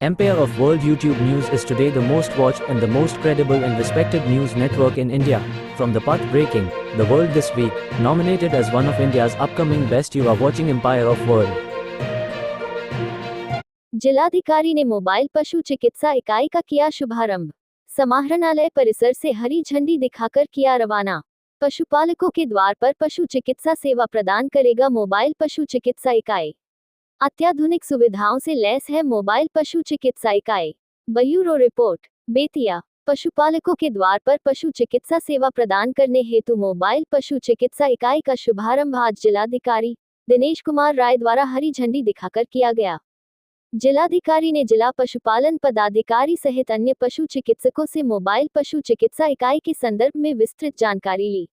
Empire of World YouTube News is today the most watched and the most credible and respected news network in India. From the path-breaking, The World This Week, nominated as one of India's upcoming best, you are watching Empire of World. जिलाधिकारी ने mobile पशु चिकित्सा इकाई का किया शुभारंभ। समाहरणालय परिसर से हरी झंडी दिखाकर किया रवाना। पशुपालकों के द्वार पर पशु चिकित्सा सेवा प्रदान करेगा मोबाइल पशु चिकित्सा इकाई। अत्याधुनिक सुविधाओं से लैस है मोबाइल पशु चिकित्सा इकाई। Bureau report, Bettiah. पशुपालकों के द्वार पर पशु चिकित्सा सेवा प्रदान करने हेतु मोबाइल पशु चिकित्सा इकाई का शुभारंभ आज जिलाधिकारी दिनेश कुमार राय द्वारा हरी झंडी दिखाकर किया गया। जिलाधिकारी ने जिला पशुपालन पदाधिकारी सहित अन्य पशु चिकित्सकों से मोबाइल पशु चिकित्सा इकाई के संदर्भ में विस्तृत जानकारी ली।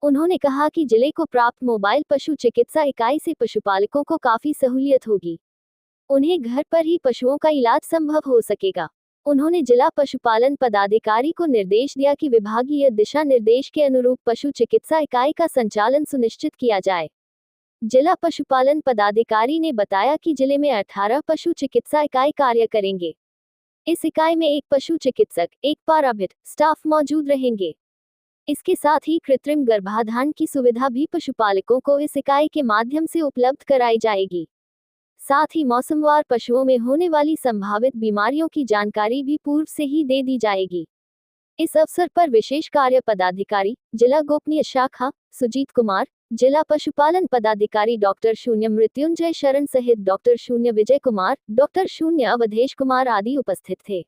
उन्होंने कहा कि जिले को प्राप्त मोबाइल पशु चिकित्सा इकाई से पशुपालकों को काफी सहूलियत होगी। उन्हें घर पर ही पशुओं का इलाज संभव हो सकेगा। उन्होंने जिला पशुपालन पदाधिकारी को निर्देश दिया कि विभागीय दिशा निर्देश के अनुरूप पशु चिकित्सा इकाई का संचालन सुनिश्चित किया जाए। जिला पशुपालन पदाधिकारी ने बताया कि जिले में 18 पशु चिकित्सा इकाई कार्य करेंगे। इस इकाई में एक पशु चिकित्सक, एक पाराभित स्टाफ मौजूद रहेंगे। इसके साथ ही कृत्रिम गर्भाधान की सुविधा भी पशुपालकों को इस इकाई के माध्यम से उपलब्ध कराई जाएगी। साथ ही मौसमवार पशुओं में होने वाली संभावित बीमारियों की जानकारी भी पूर्व से ही दे दी जाएगी। इस अवसर पर विशेष कार्य पदाधिकारी, जिला गोपनीय शाखा सुजीत कुमार, जिला पशुपालन पदाधिकारी डॉक्टर शून्य मृत्युंजय शरण सहित डॉक्टर शून्य विजय कुमार, डॉक्टर शून्य अवधेश कुमार आदि उपस्थित थे।